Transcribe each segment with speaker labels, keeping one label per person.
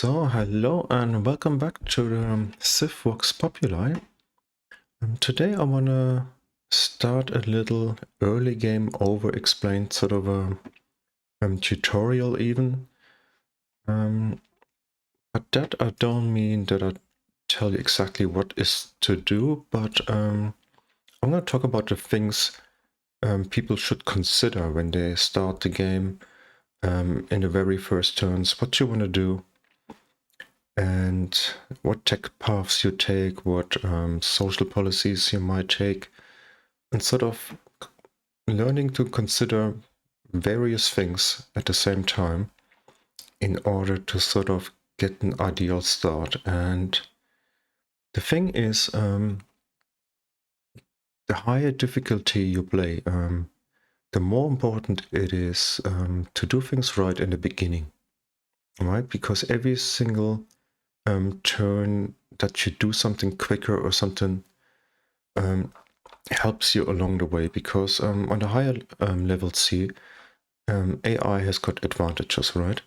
Speaker 1: So, hello and welcome back to the Civ VoxPopuli. Today I want to start a little early game over-explained sort of a tutorial even. But that I don't mean that I tell you exactly what is to do, but I'm going to talk about the things people should consider when they start the game in the very first turns, what you want to do, and what tech paths you take, what social policies you might take, and sort of learning to consider various things at the same time in order to sort of get an ideal start. And the thing is, the higher difficulty you play, the more important it is to do things right in the beginning, right? Because every single turn that you do something quicker or something helps you along the way, because on the higher levels here, AI has got advantages, right?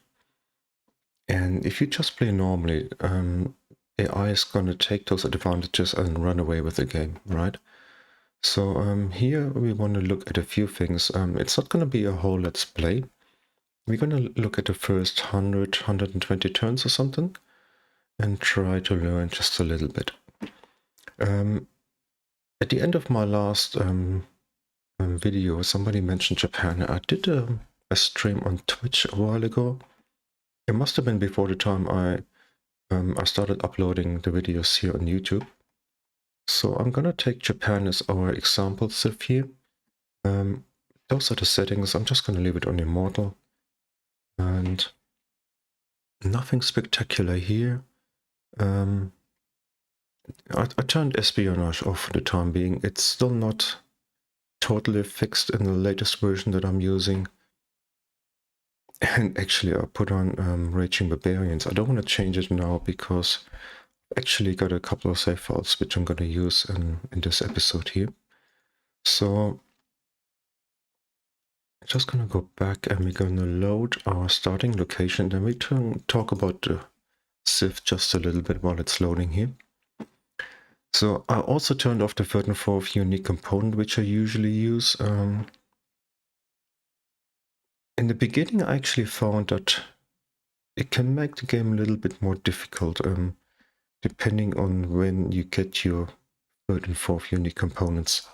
Speaker 1: And if you just play normally, AI is going to take those advantages and run away with the game, right? So here we want to look at a few things. It's not going to be a whole let's play. We're going to look at the first 100, 120 turns or something and try to learn just a little bit. At the end of my last video, somebody mentioned Japan. I did a stream on Twitch a while ago. It must have been before the time I started uploading the videos here on YouTube. So I'm gonna take Japan as our example civ here. Those are the settings. I'm just gonna leave it on Immortal. And nothing spectacular here. I turned espionage off for the time being. It's still not totally fixed in the latest version that I'm using. And actually I put on Raging Barbarians. I don't want to change it now because I've actually got a couple of save files which I'm going to use in this episode here. So I'm just going to go back and we're going to load our starting location. Then we talk about the civ just a little bit while it's loading here. So I also turned off the third and fourth unique component which I usually use. In the beginning I actually found that it can make the game a little bit more difficult. Depending on when you get your third and fourth unique components.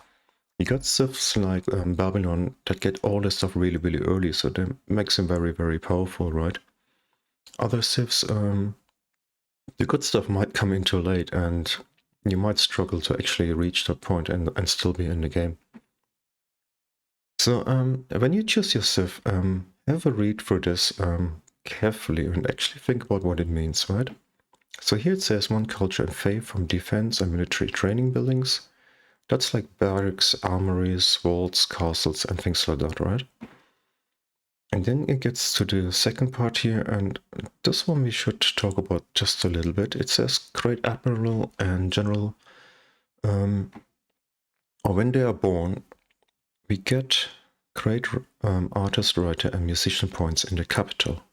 Speaker 1: You got civs like Babylon that get all this stuff really, really early, so that makes them very, very powerful, right? Other civs, the good stuff might come in too late, and you might struggle to actually reach that point and still be in the game. So when you choose your civ, have a read through this carefully and actually think about what it means, right? So here it says one culture and faith from defense and military training buildings. That's like barracks, armories, vaults, castles, and things like that, right? And then it gets to the second part here, and this one we should talk about just a little bit. It says Great Admiral and General, or when they are born, we get great artist, writer, and musician points in the capital.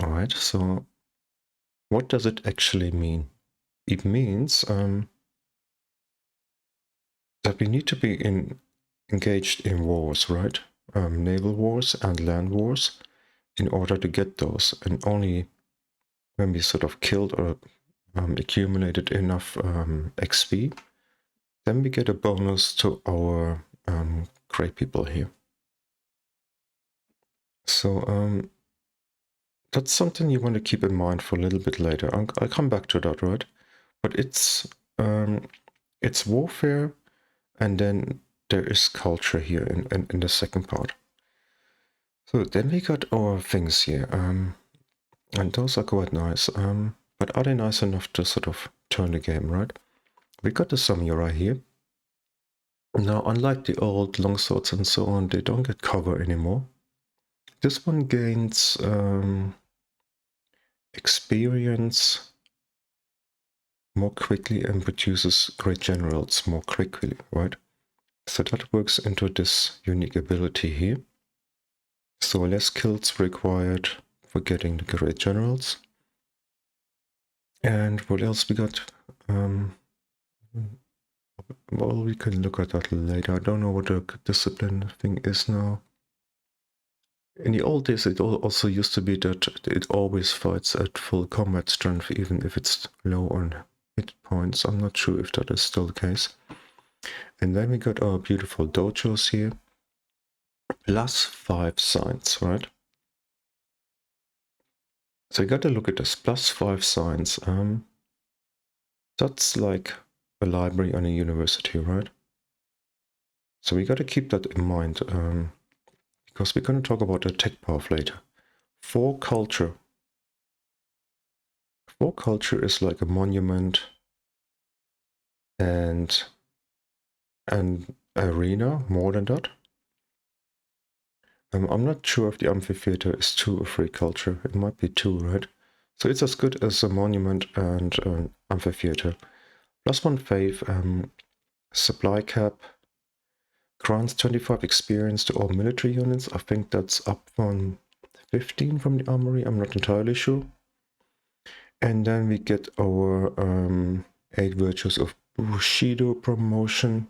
Speaker 1: All right, so what does it actually mean? It means that we need to be engaged in wars, right? Naval wars and land wars in order to get those, and only when we sort of killed or accumulated enough XP, then we get a bonus to our great people here. So that's something you want to keep in mind for a little bit later. I'll come back to that, right? But it's warfare, and then there is culture here in the second part. So then we got our things here, and those are quite nice. But are they nice enough to sort of turn the game, right? We got the samurai here. Now, unlike the old longswords and so on, they don't get cover anymore. This one gains experience more quickly and produces great generals more quickly, right? So that works into this unique ability here. So less kills required, for getting the great generals. And what else we got? Well, we can look at that later. I don't know what the discipline thing is now. In the old days, it also used to be that it always fights at full combat strength, even if it's low on hit points. I'm not sure if that is still the case. And then we got our beautiful dojos here. +5 signs, right? So you got to look at this, +5 signs. That's like a library on a university, right? So we got to keep that in mind, because we're going to talk about the tech path later. 4 culture. 4 culture is like a monument and an arena, more than that. I'm not sure if the amphitheater is 2 or 3 culture. It might be 2, right? So it's as good as a monument and an amphitheater. +1 faith, supply cap, grants 25 experience to all military units. I think that's up from 15 from the armory. I'm not entirely sure. And then we get our 8 virtues of Bushido promotion.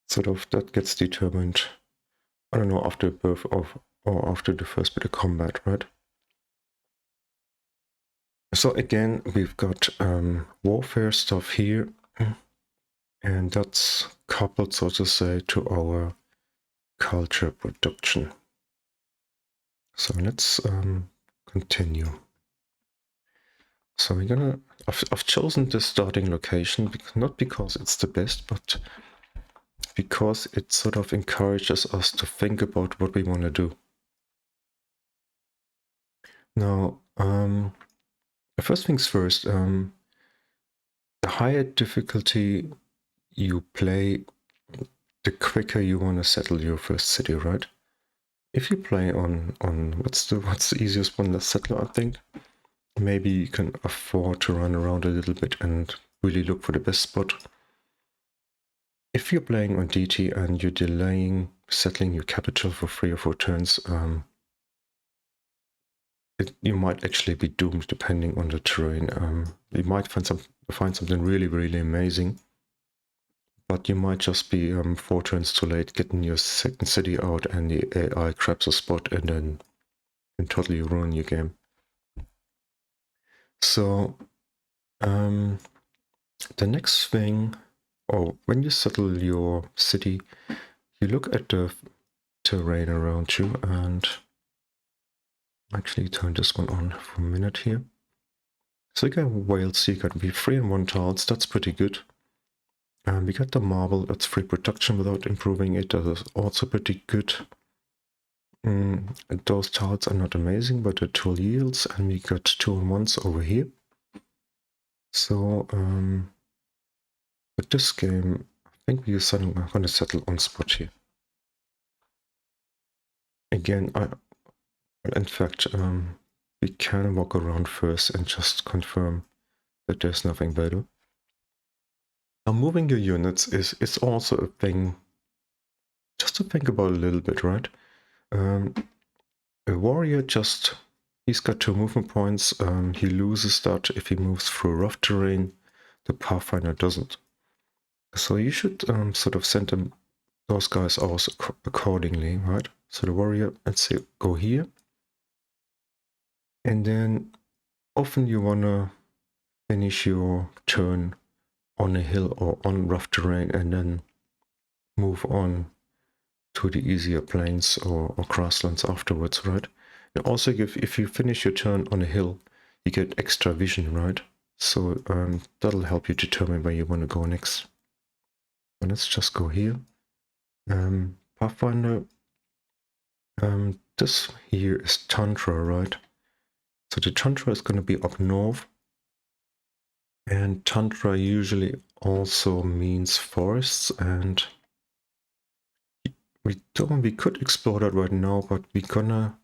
Speaker 1: Sort of that gets determined, I don't know, after birth of or after the first bit of combat, right? So again, we've got warfare stuff here, and that's coupled, so to say, to our culture production. So let's continue. So we're gonna, I've chosen this starting location, not because it's the best, but because it sort of encourages us to think about what we want to do. Now, first things first, the higher difficulty you play, the quicker you want to settle your first city, right? If you play on what's the easiest one, the settler, I think. Maybe you can afford to run around a little bit and really look for the best spot. If you're playing on DT and you're delaying settling your capital for 3 or 4 turns, you might actually be doomed depending on the terrain. You might find something really, really amazing, but you might just be 4 turns too late getting your second city out and the AI grabs a spot and then can totally ruin your game. So the next thing, or when you settle your city, you look at the terrain around you, and actually turn this one on for a minute here. So you got Wales, you got be 3 and 1 tiles, that's pretty good. And we got the marble, that's free production without improving it, that is also pretty good. Those tiles are not amazing, but the tool yields, and we got 2 and 1s over here. So with this game, I think we're going to settle on spot here. Again, in fact, we can walk around first and just confirm that there's nothing better. Now, moving your units is also a thing just to think about a little bit, right? A warrior he's got 2 movement points. He loses that if he moves through rough terrain. The Pathfinder doesn't. So you should sort of send those guys out accordingly, right? So the warrior, let's say, go here. And then often you want to finish your turn on a hill or on rough terrain and then move on to the easier plains or grasslands afterwards, right? And also, if you finish your turn on a hill, you get extra vision, right? So that'll help you determine where you want to go next. And let's just go here. Pathfinder, this here is Tundra, right? So the Tundra is going to be up north. And Tundra usually also means forests, and we could explore that right now, but we're gonna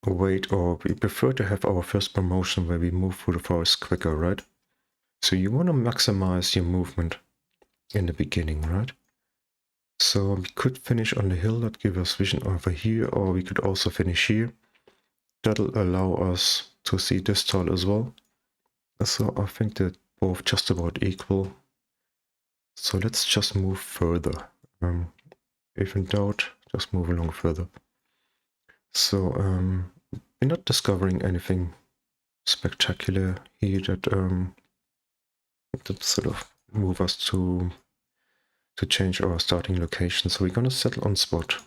Speaker 1: wait, or we prefer to have our first promotion where we move through the forest quicker, right? So you want to maximize your movement in the beginning, right? So we could finish on the hill that gives us vision over here, or we could also finish here. That'll allow us to see this tile as well. So I think they're both just about equal. So let's just move further. If in doubt, just move along further. So we're not discovering anything spectacular here that sort of move us to change our starting location. So we're gonna settle on spot.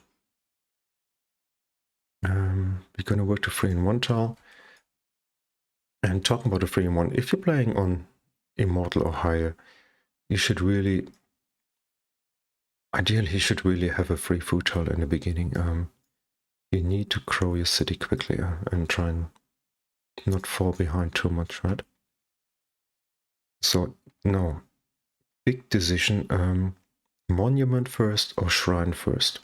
Speaker 1: We're gonna work to 3-in-1 tile. And talking about a 3-in-1, if you're playing on Immortal or higher, you should really, ideally you should really have a free food tile in the beginning. You need to grow your city quickly and try and not fall behind too much, right? So now, big decision, monument first or shrine first.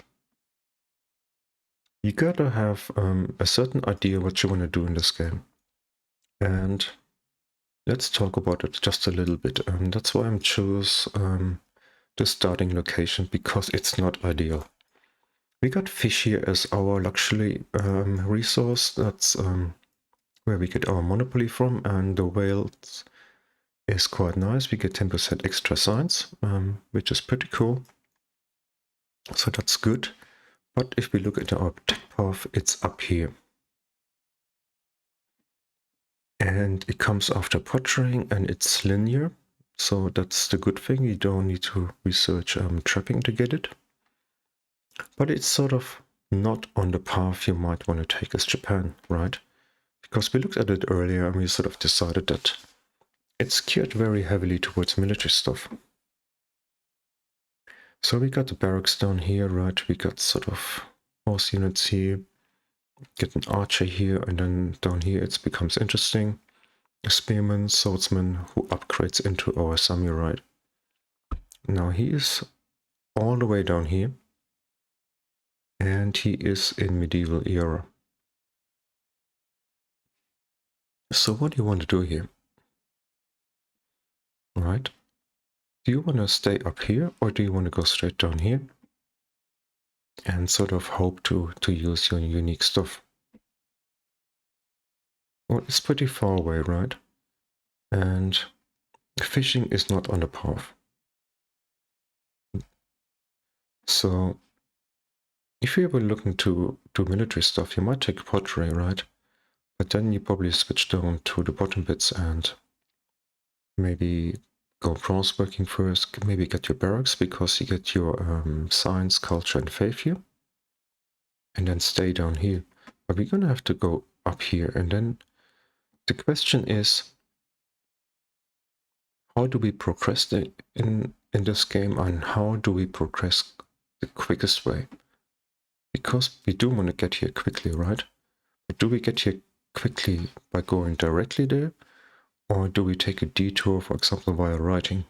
Speaker 1: You gotta have a certain idea what you want to do in this game. And let's talk about it just a little bit. That's why I'm choose the starting location, because it's not ideal. We got fish here as our luxury resource. That's where we get our monopoly from, and the whales is quite nice. We get 10% extra science, which is pretty cool. So that's good. But if we look at our tech path, it's up here. And it comes after pottering, and it's linear. So that's the good thing. You don't need to research trapping to get it. But it's sort of not on the path you might want to take as Japan, right? Because we looked at it earlier and we sort of decided that it's geared very heavily towards military stuff. So we got the barracks down here, right? We got sort of horse units here, get an archer here, and then down here it becomes interesting. A spearman, swordsman who upgrades into our samurai. Now he is all the way down here, and he is in medieval era. So what do you want to do here? Right? Do you want to stay up here, or do you want to go straight down here and sort of hope to use your unique stuff? Well, it's pretty far away, right? And fishing is not on the path. So if you were looking to do military stuff, you might take pottery, right? But then you probably switch down to the bottom bits and maybe go bronze working first, maybe get your barracks because you get your science, culture, and faith here. And then stay down here. But we're gonna have to go up here, and then the question is, how do we progress in this game, and how do we progress the quickest way? Because we do want to get here quickly, right? But do we get here quickly by going directly there, or do we take a detour, for example, via writing?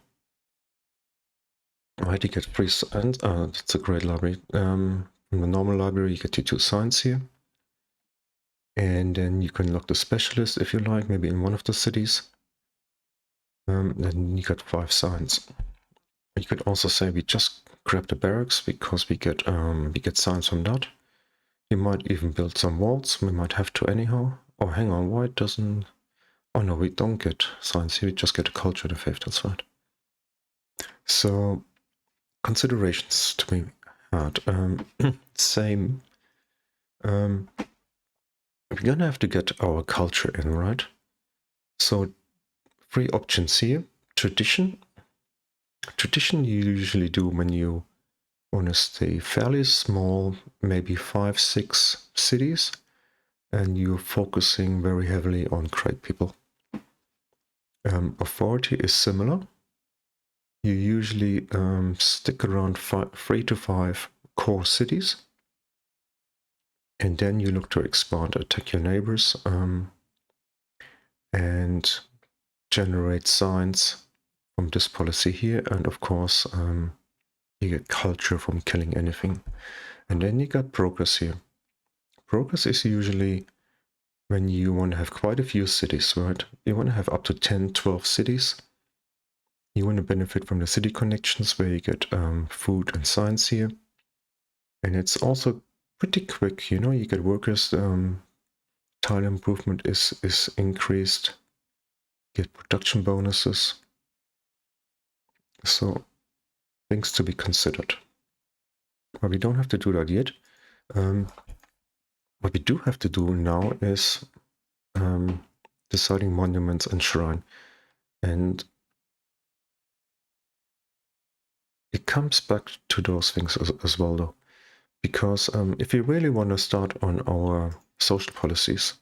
Speaker 1: Right, you get 3 science. That's a great library. From the normal library, you get your 2 science here. And then you can lock the specialist if you like, maybe in one of the cities. Then you got 5 science. You could also say we just grab the barracks because we get science from that. We might even build some walls. We might have to anyhow. Oh, hang on, why it doesn't... Oh no, we don't get science here. We just get a culture and a faith. That's right. So considerations to be had. Same. We're gonna have to get our culture in, right? So 3 options here. Tradition. Tradition you usually do when you want to stay fairly small, maybe 5-6 cities, and you're focusing very heavily on great people. Authority is similar. You usually stick around 3 to 5 core cities, and then you look to expand, attack your neighbors, and generate science from this policy here, and of course you get culture from killing anything. And then you got progress here. Progress is usually when you want to have quite a few cities, right? You want to have up to 10, 12 cities. You want to benefit from the city connections where you get food and science here. And it's also pretty quick, you know, you get workers, tile improvement is increased, get production bonuses. So things to be considered. But we don't have to do that yet. What we do have to do now is deciding monuments and shrine. And it comes back to those things as well, though. Because if we really want to start on our social policies,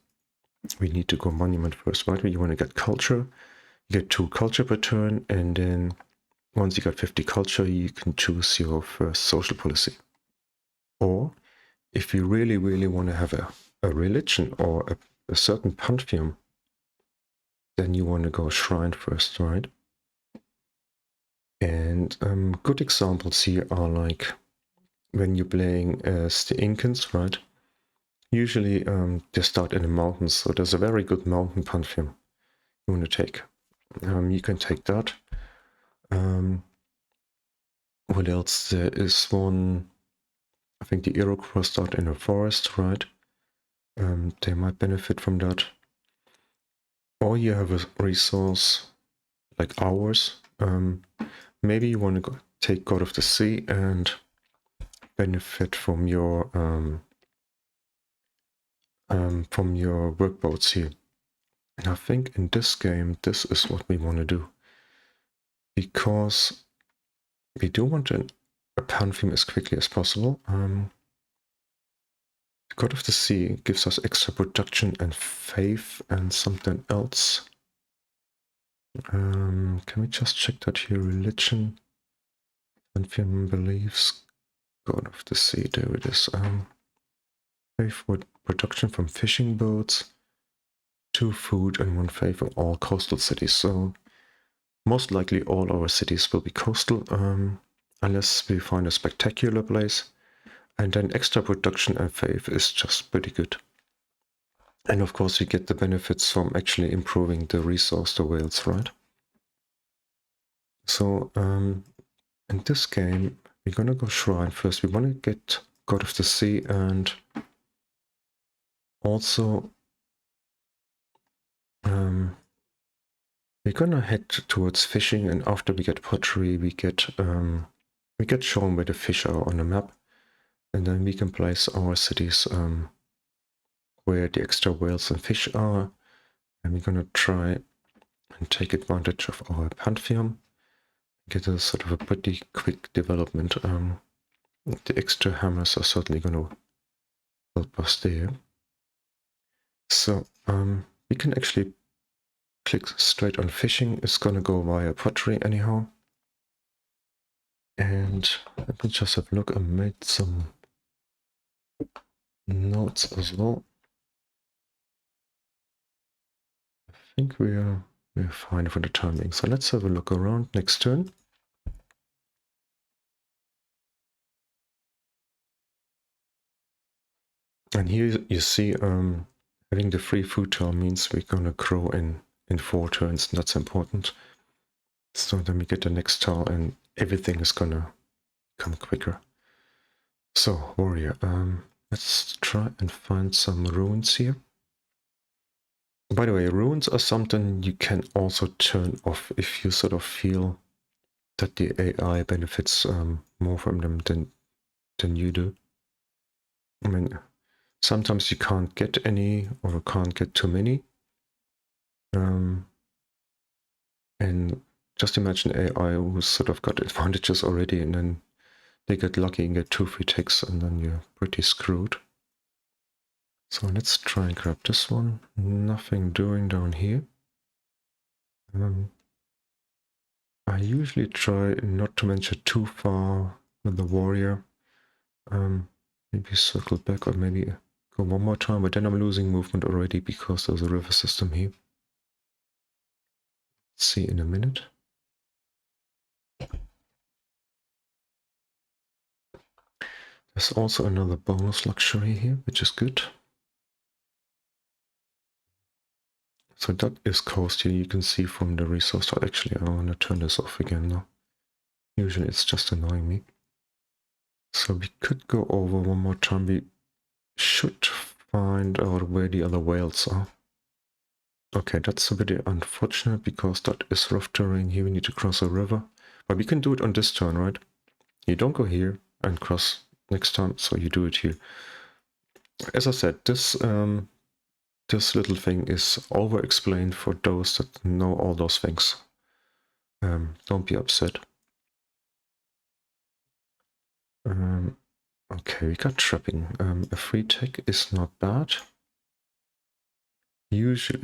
Speaker 1: we need to go monument first, right? You want to get culture, you get 2 culture per turn, and then once you got 50 culture, you can choose your first social policy. Or if you really, really want to have a religion or a certain pantheon, then you want to go shrine first, right? And good examples here are like when you're playing as the Incans, right? Usually they start in the mountains, so there's a very good mountain pantheon you want to take. You can take that. What else? There is one, I think the Iroquois start in a forest, right? They might benefit from that. Or you have a resource like ours. Maybe you want to take God of the Sea and benefit from your workboats here. And I think in this game, this is what we want to do. Because we do want a pantheon as quickly as possible. God of the Sea gives us extra production and faith and something else. Can we just check that here? Religion, pantheon beliefs, God of the Sea, there it is. Faith with production from fishing boats, 2 food and 1 faith in all coastal cities. So most likely all our cities will be coastal, unless we find a spectacular place. And then extra production and faith is just pretty good. And of course we get the benefits from actually improving the resource, the whales, right? So in this game, we're gonna go shrine first. We want to get God of the Sea, and also we're gonna head towards fishing. And after we get pottery, we get shown where the fish are on the map, and then we can place our cities where the extra whales and fish are. And we're gonna try and take advantage of our pantheon, get a sort of a pretty quick development. The extra hammers are certainly gonna help us there. So we can actually click straight on fishing. It's gonna go via pottery anyhow. And let me just have a look. I made some notes as well. I think we're fine for the timing. So let's have a look around next turn. And here you see having the free food tile means we're gonna grow in 4 turns. That's important. So then we get the next tile and everything is gonna come quicker. So warrior, let's try and find some runes here. By the way, runes are something you can also turn off if you sort of feel that the AI benefits more from them than you do. I mean, sometimes you can't get any or can't get too many. And just imagine AI who's sort of got advantages already, and then they get lucky and get 2 free ticks, and then you're pretty screwed. So let's try and grab this one. Nothing doing down here. I usually try not to venture too far with the warrior. Maybe circle back or maybe go one more time, but then I'm losing movement already because there's a river system here. See in a minute. There's also another bonus luxury here, which is good. So that is coast here, you can see from the resource. Actually, I want to turn this off again now. Usually it's just annoying me. So we could go over one more time. We should find out where the other whales are. Okay, that's a bit unfortunate because that is rough terrain here. We need to cross a river. But we can do it on this turn, right? You don't go here and cross next time, so you do it here. As I said, this little thing is over-explained for those that know all those things. Don't be upset. Okay, we got trapping. A free tech is not bad. Usually,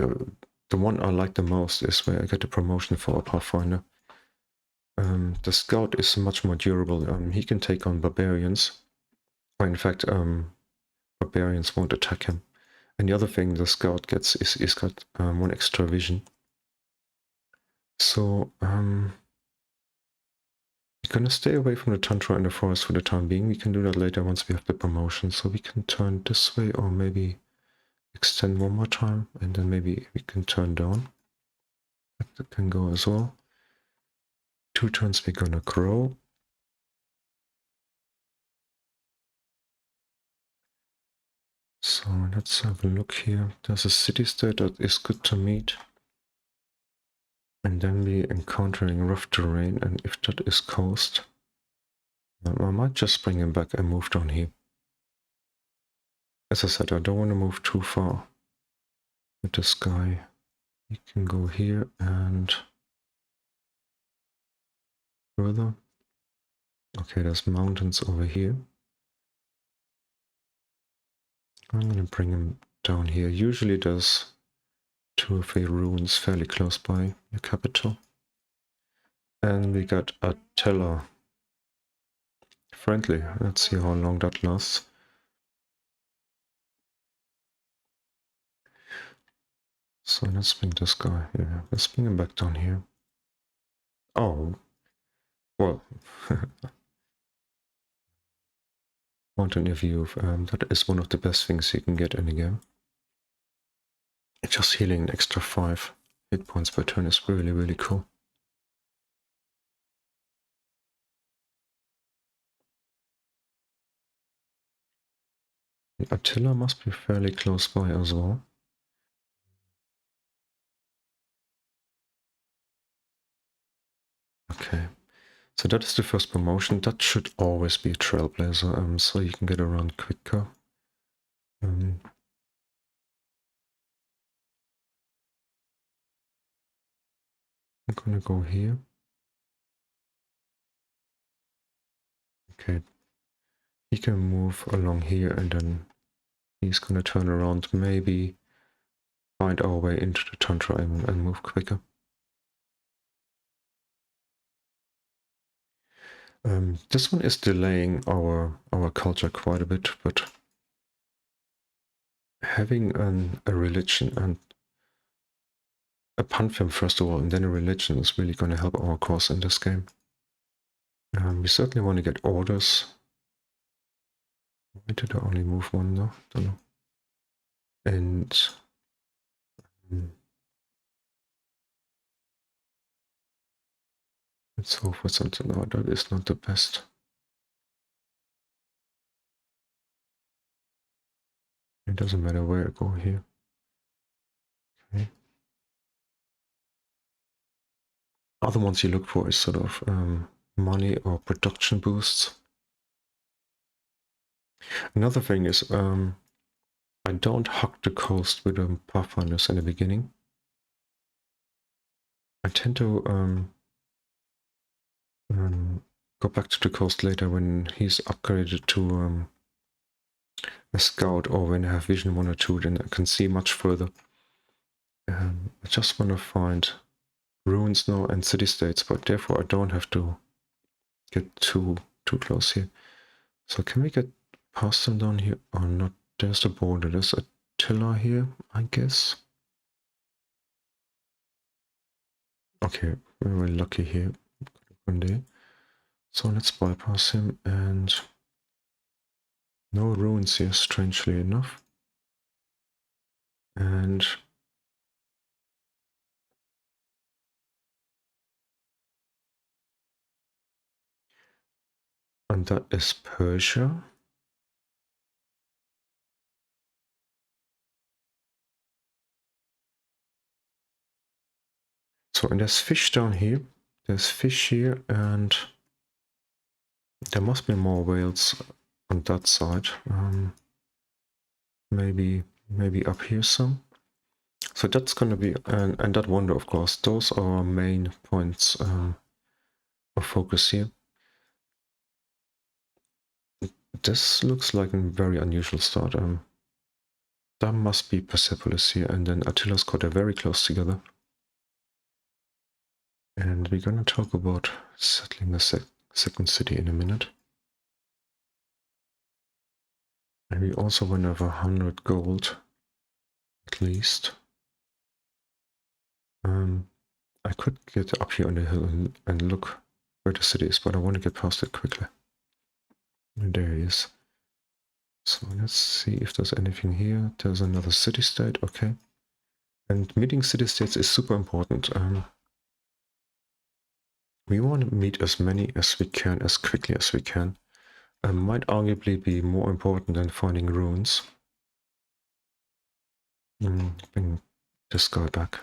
Speaker 1: the one I like the most is where I get the promotion for a Pathfinder. The scout is much more durable. He can take on barbarians. Or in fact, barbarians won't attack him. And the other thing the scout gets is got one extra vision. So we're gonna stay away from the tundra and the forest for the time being. We can do that later once we have the promotion. So we can turn this way or maybe extend one more time and then maybe we can turn down. That can go as well. 2 turns we're gonna grow. So let's have a look here. There's a city-state that is good to meet. And then we're encountering rough terrain, and if that is coast, I might just bring him back and move down here. As I said, I don't want to move too far with this guy. He can go here and further. Okay, there's mountains over here. I'm going to bring him down here. Usually there's 2 or 3 ruins fairly close by the capital. And we got Attila. Friendly. Let's see how long that lasts. So let's bring this guy here. Let's bring him back down here. Oh, well. Mountain View, that is one of the best things you can get in a game. Just healing an extra 5 hit points per turn is really, really cool. Attila must be fairly close by as well. Okay, so that is the first promotion. That should always be a trailblazer, so you can get around quicker. I'm gonna go here. Okay, he can move along here and then he's gonna turn around, maybe find our way into the tundra and move quicker. This one is delaying our culture quite a bit, but having a religion and a pantheon first of all, and then a religion is really going to help our cause in this game. We certainly want to get orders. Why did I only move one though? Don't know. And let's hope for something. No, that is not the best. It doesn't matter where I go here. Okay. Other ones you look for is sort of money or production boosts. Another thing is I don't hug the coast with Pathfinders in the beginning. I tend to go back to the coast later when he's upgraded to a scout, or when I have vision 1 or 2, then I can see much further. I just want to find ruins now and city-states, but therefore I don't have to get too close here. So can we get past them down here or not? There's the border. There's Attila here, I guess. Okay, we're really lucky here. One day. So let's bypass him, and no ruins here, strangely enough. And and that is Persia. So, and there's fish down here. There's fish here, and there must be more whales on that side. Maybe up here some. So that's gonna be, and that wonder, of course, those are our main points of focus here. This looks like a very unusual start. That must be Persepolis here, and then Attila's court are very close together. And we're gonna talk about settling the second city in a minute. And we also want to have 100 gold, at least. I could get up here on the hill and look where the city is, but I want to get past it quickly. And there he is. So let's see if there's anything here. There's another city-state, okay. And meeting city-states is super important. We want to meet as many as we can, as quickly as we can. Might arguably be more important than finding ruins. Bring this guy back.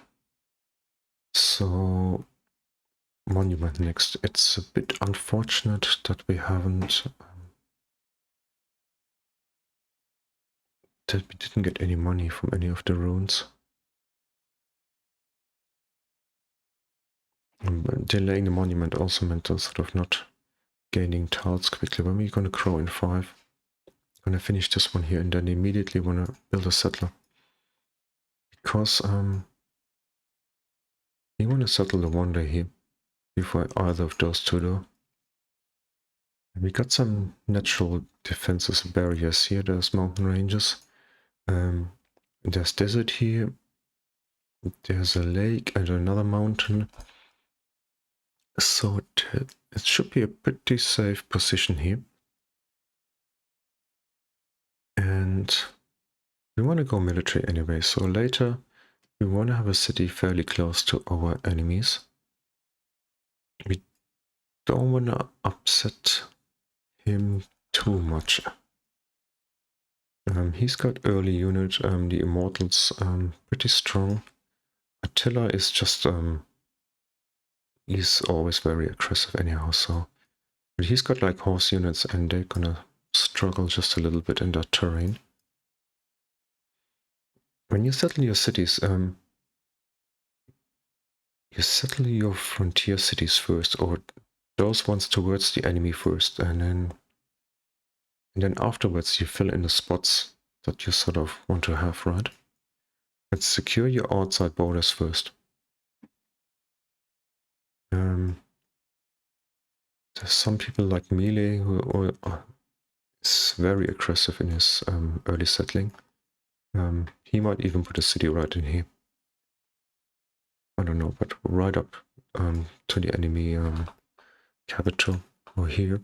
Speaker 1: So, monument next. It's a bit unfortunate that we haven't... that we didn't get any money from any of the ruins. Delaying the monument also meant sort of not gaining tiles quickly. When we're going to grow in 5, I'm going to finish this one here and then immediately want to build a settler. Because we want to settle the wonder here before either of those two do. And we got some natural defenses, barriers here. There's mountain ranges. There's desert here. There's a lake and another mountain. So it should be a pretty safe position here. And we want to go military anyway, so later we want to have a city fairly close to our enemies. We don't want to upset him too much. He's got early unit, the Immortals, pretty strong. Attila is just, he's always very aggressive anyhow, so... But he's got like horse units and they're gonna struggle just a little bit in that terrain. When you settle your cities, you settle your frontier cities first, or those ones towards the enemy first, and then afterwards you fill in the spots that you sort of want to have, right? Let's secure your outside borders first. There's some people like Melee who is very aggressive in his early settling. He might even put a city right in here. I don't know, but right up to the enemy capital or here.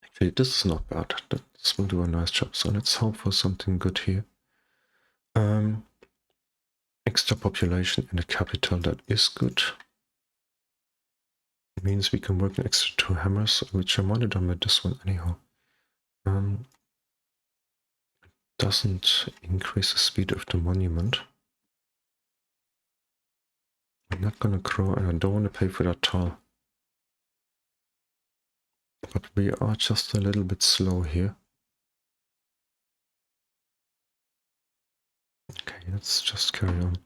Speaker 1: Actually, this is not bad. This will do a nice job. So let's hope for something good here. Extra population in the capital, that is good. It means we can work an extra 2 hammers, which I might have done with this one anyhow. Doesn't increase the speed of the monument. I'm not gonna grow, and I don't want to pay for that tile. But we are just a little bit slow here. Okay, let's just carry on.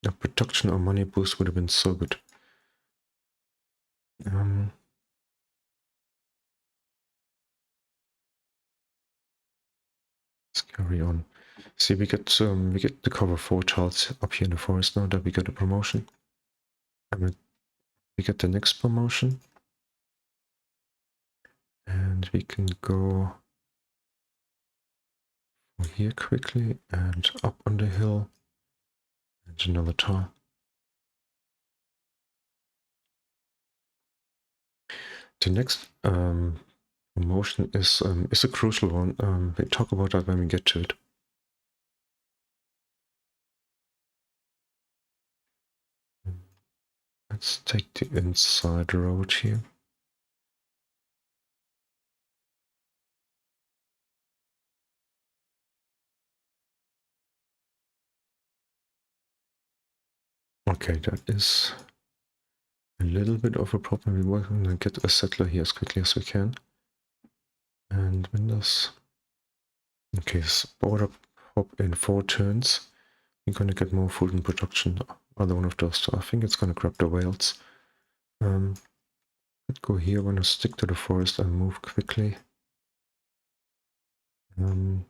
Speaker 1: A production or money boost would have been so good. Let's carry on. See, we get the cover 4 tiles up here in the forest now that we get a promotion. And we get the next promotion. And we can go here quickly and up on the hill. And another tile. The next promotion is a crucial one. We talk about that when we get to it. Let's take the inside road here. Okay, that is a little bit of a problem. We're going to get a settler here as quickly as we can. And Windows. Okay, border hop in 4 turns. We're going to get more food in production. Other one of those. So I think it's going to grab the whales. Let's go here. Want to stick to the forest and move quickly. Do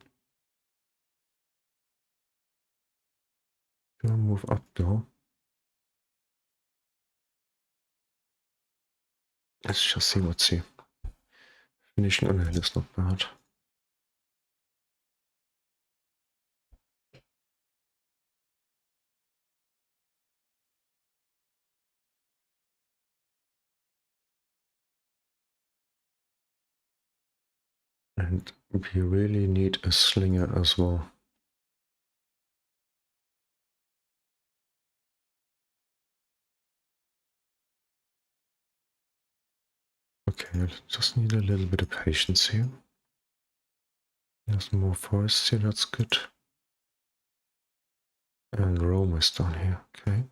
Speaker 1: I move up though? Let's just see what's here. Finishing on a hill is not bad. And we really need a slinger as well. Okay, I just need a little bit of patience here. There's more forests here, that's good. And Rome is down here, okay.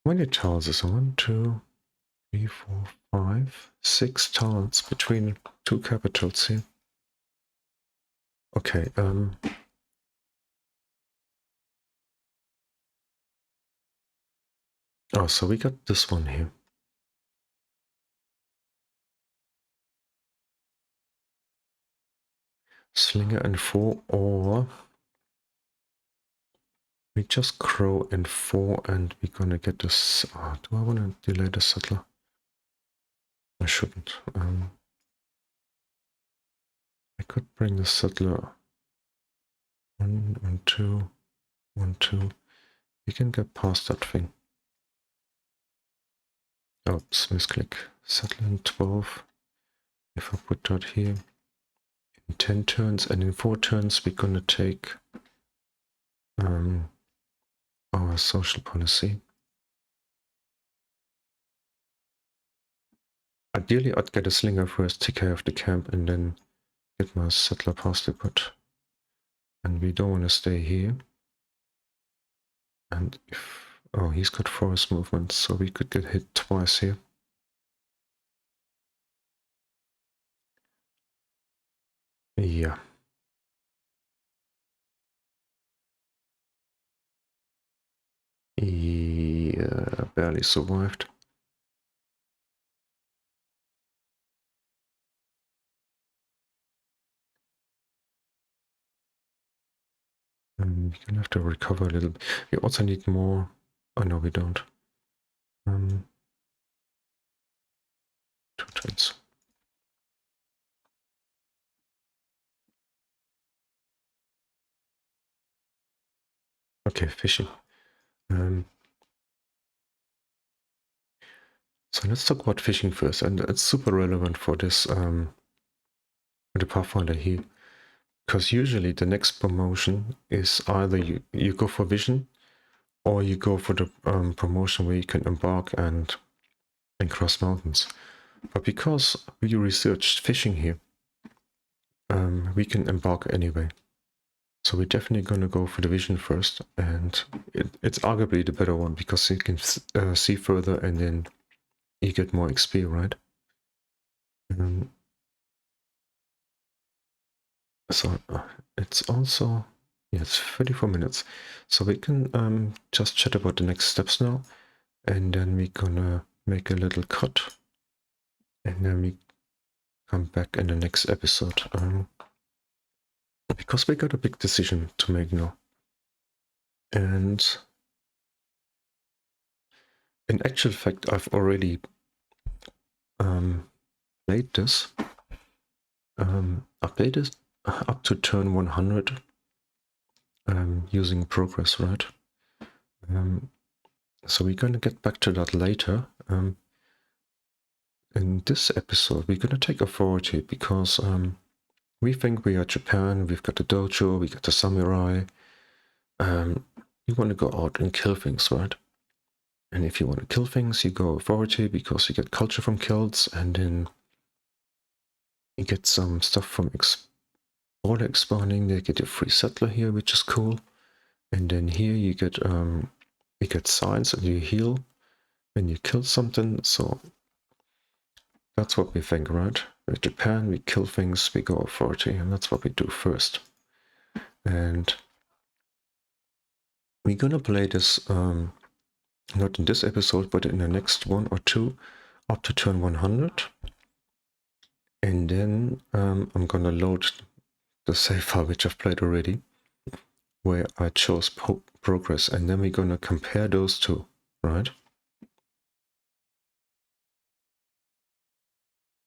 Speaker 1: How many tiles is 1, 2, 3, 4, 5, 6 tiles between 2 capitals here? Okay, oh, so we got this one here. Slinger and 4, or we just crow and 4 and we're gonna get this. Do I want to delay the settler? I shouldn't. I could bring the settler 1, 1, 2, 1, 2. We can get past that thing. Oops, misclick. Settler in 12. If I put that here in 10 turns, and in 4 turns we're gonna take our social policy. Ideally, I'd get a slinger first, take care of the camp, and then get my settler past the put. And we don't want to stay here. And if... oh, he's got forest movement, so we could get hit twice here. Yeah. Yeah, barely survived. We're gonna have to recover a little bit. We also need more. Oh no, we don't. 2 turns. Okay, fishing. So let's talk about fishing first, and it's super relevant for this for the Pathfinder here, because usually the next promotion is either you go for vision, or you go for the promotion where you can embark and cross mountains. But because we researched fishing here, we can embark anyway. So we're definitely going to go for the vision first, and it's arguably the better one because you can see further and then you get more XP, right? So it's also, yeah, it's 34 minutes. So we can just chat about the next steps now, and then we're gonna make a little cut, and then we come back in the next episode. Because we got a big decision to make now. And in actual fact, I've already played this. I played up to turn 100 using progress, right? So we're going to get back to that later. In this episode, we're going to take authority because we think we are Japan, we've got the dojo, we got the samurai. You want to go out and kill things, right? And if you want to kill things, you go authority because you get culture from kills, and then you get some stuff from border expanding. They get a free settler here, which is cool. And then here you get science and you heal when you kill something. So that's what we think, right? In Japan, we kill things, we go authority, and that's what we do first. And we're gonna play this not in this episode, but in the next one or two, up to turn 100. And then I'm gonna load the save file which I've played already, where I chose progress, and then we're gonna compare those two, right?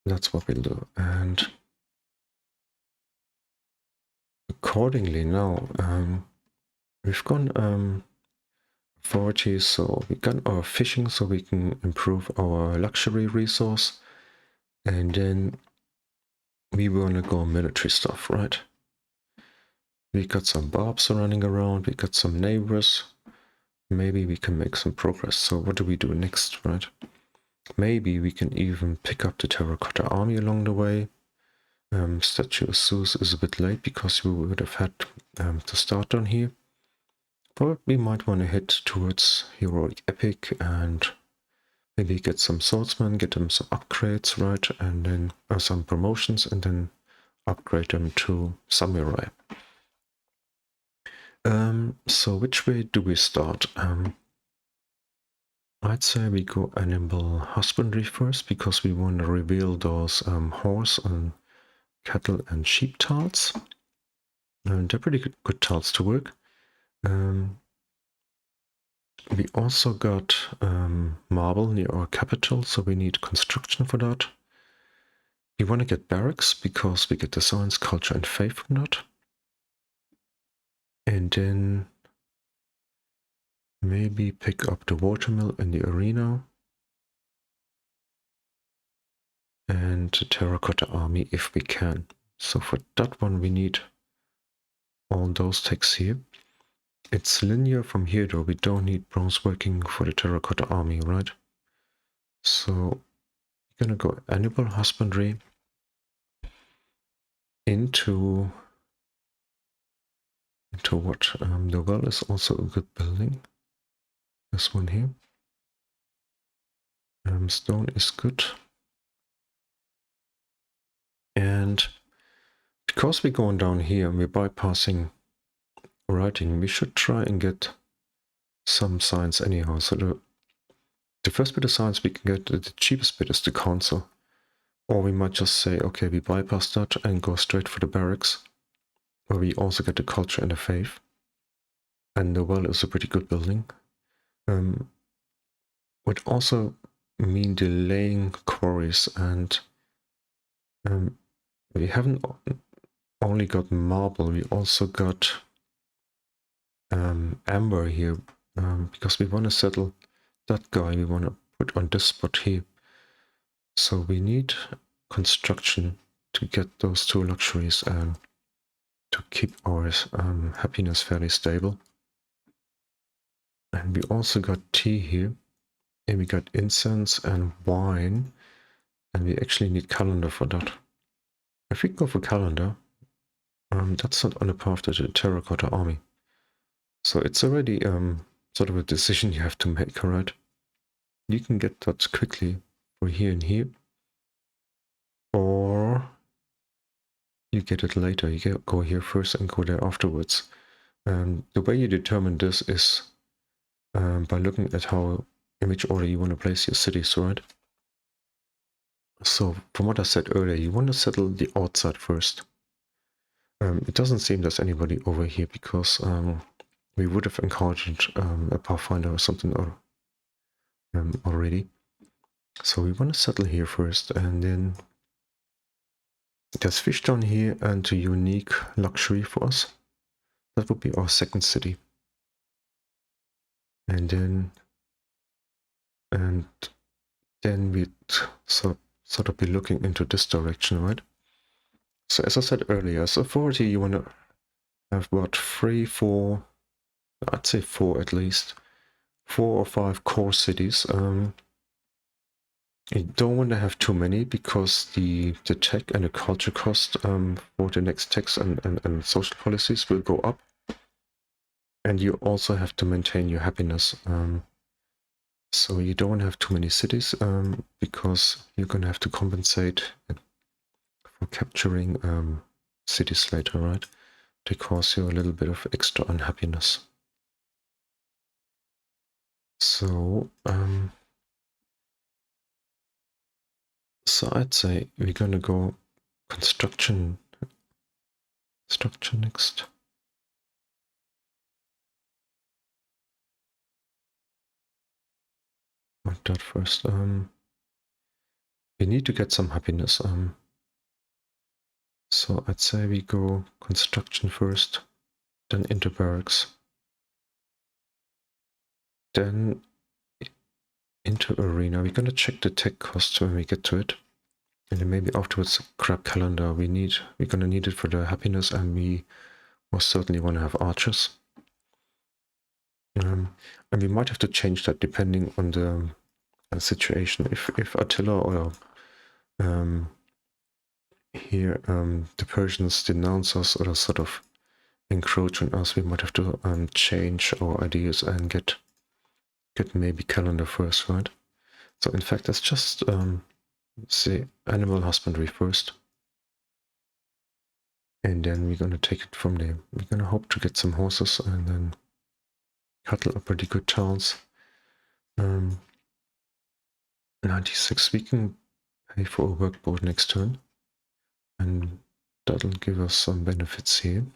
Speaker 1: That's what we'll do. And accordingly now, we've gone authority, so we got our fishing so we can improve our luxury resource, and then we wanna go military stuff, right? We got some barbs running around, we got some neighbors, maybe we can make some progress. So what do we do next, right? Maybe we can even pick up the terracotta army along the way. Statue of Zeus is a bit late because we would have had to start on here. But we might want to head towards heroic epic and maybe get some swordsmen, get them some upgrades, right? And then some promotions, and then upgrade them to samurai. So which way do we start? I'd say we go animal husbandry first because we want to reveal those horse and cattle and sheep tiles. They're pretty good tiles to work. We also got marble near our capital, so we need construction for that. We want to get barracks because we get the science, culture, and faith from that. And then maybe pick up the watermill in the arena. And the terracotta army if we can. So for that one we need all those texts here. It's linear from here though, we don't need bronze working for the terracotta army, right? So we're gonna go animal husbandry into what? The well is also a good building. This one here. Stone is good. And because we're going down here and we're bypassing writing, we should try and get some science anyhow. So the first bit of science we can get, the cheapest bit is the council. Or we might just say, okay, we bypass that and go straight for the barracks, where we also get the culture and the faith. And the well is a pretty good building. Would also mean delaying quarries, and we haven't only got marble, we also got amber here, because we want to settle that guy, we want to put on this spot here. So we need construction to get those two luxuries and to keep our happiness fairly stable. And we also got tea here, and we got incense and wine, and we actually need calendar for that. If we go for calendar, that's not on the path to the terracotta army. So it's already sort of a decision you have to make, alright? You can get that quickly for here and here, or you get it later. You go here first and go there afterwards. The way you determine this is by looking at in which order you want to place your cities, right? So from what I said earlier, you want to settle the outside first. It doesn't seem there's anybody over here because we would have encountered a pathfinder or something already. So we want to settle here first, and then There's fish down here and a unique luxury for us. That would be our second city. And then we'd sort of be looking into this direction, right? So as I said earlier, as authority, you want to have what, 3, 4, I'd say 4 at least, 4 or 5 core cities. You don't want to have too many because the tech and the culture cost for the next tax and social policies will go up. And you also have to maintain your happiness. So you don't want to have too many cities because you're going to have to compensate for capturing cities later, right? They cause you a little bit of extra unhappiness. So, so I'd say we're gonna go construction next. Not that first. We need to get some happiness. So I'd say we go construction first, then into barracks, then into arena. We're gonna check the tech costs when we get to it. And then maybe afterwards grab calendar. We're gonna need it for the happiness, and we most certainly want to have archers. And we might have to change that depending on the situation. If Attila or here the Persians denounce us or sort of encroach on us, we might have to change our ideas and get maybe calendar first, right? So in fact, let's just say animal husbandry first. And then we're going to take it from there. We're going to hope to get some horses and then cattle are pretty good towns. 96, we can pay for a workboat next turn. And that'll give us some benefits here.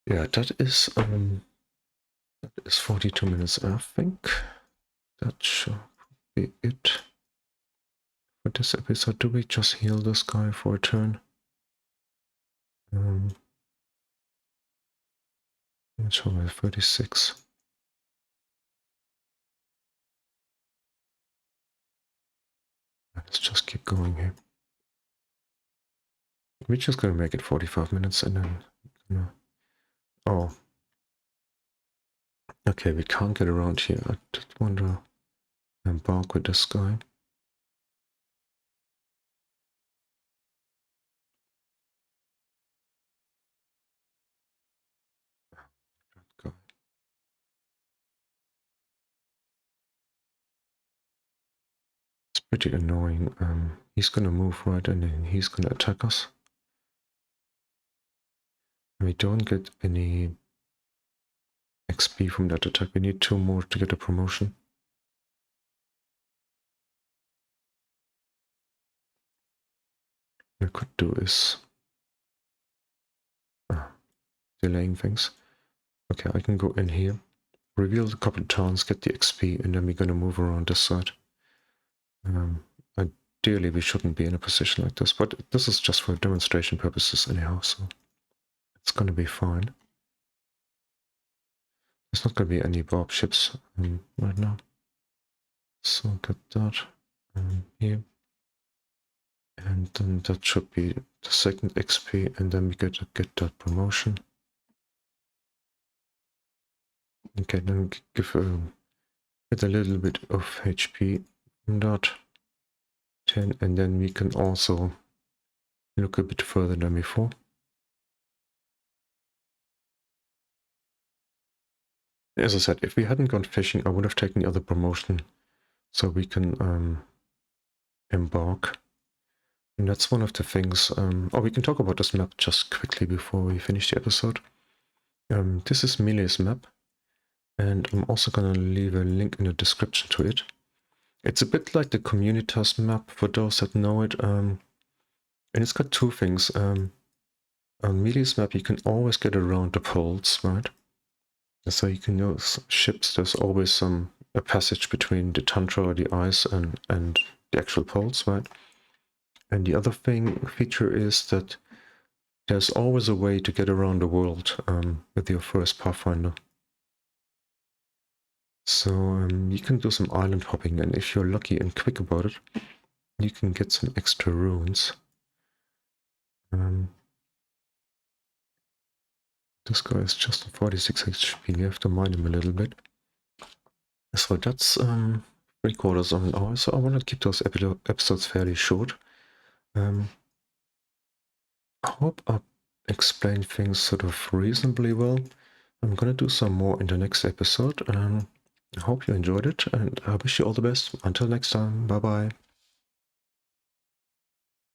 Speaker 1: Yeah, that is 42 minutes, I think. That should be it for this episode. Do we just heal this guy for a turn? Let's show 36. Let's just keep going here. We're just gonna make it 45 minutes and then oh. Okay, we can't get around here. I just want to embark with this guy. It's pretty annoying. He's gonna move right and then he's gonna attack us. We don't get any XP from that attack. We need 2 more to get a promotion. What I could do is delaying things. Okay, I can go in here, reveal a couple of towns, get the XP, and then we're gonna move around this side. Ideally, we shouldn't be in a position like this, but this is just for demonstration purposes anyhow, so it's gonna be fine. There's not gonna be any warp ships right now. So get that here. And then that should be the second XP, and then we get that promotion. Okay, then get a little bit of HP from that. 10, and then we can also look a bit further than before. As I said, if we hadn't gone fishing, I would have taken the other promotion so we can embark. And that's one of the things. We can talk about this map just quickly before we finish the episode. This is Melee's map, and I'm also going to leave a link in the description to it. It's a bit like the Communitas map for those that know it. And it's got 2 things. On Melee's map, you can always get around the poles, right? So you can use ships. There's always a passage between the tundra or the ice and the actual poles, right? And the other feature is that there's always a way to get around the world with your first Pathfinder. So you can do some island hopping, and if you're lucky and quick about it, you can get some extra runes. This guy is just on 46 HP, you have to mind him a little bit. So that's 3/4 of an hour, so I want to keep those episodes fairly short. I hope I explained things sort of reasonably well. I'm gonna do some more in the next episode. I hope you enjoyed it, and I wish you all the best. Until next time, bye bye.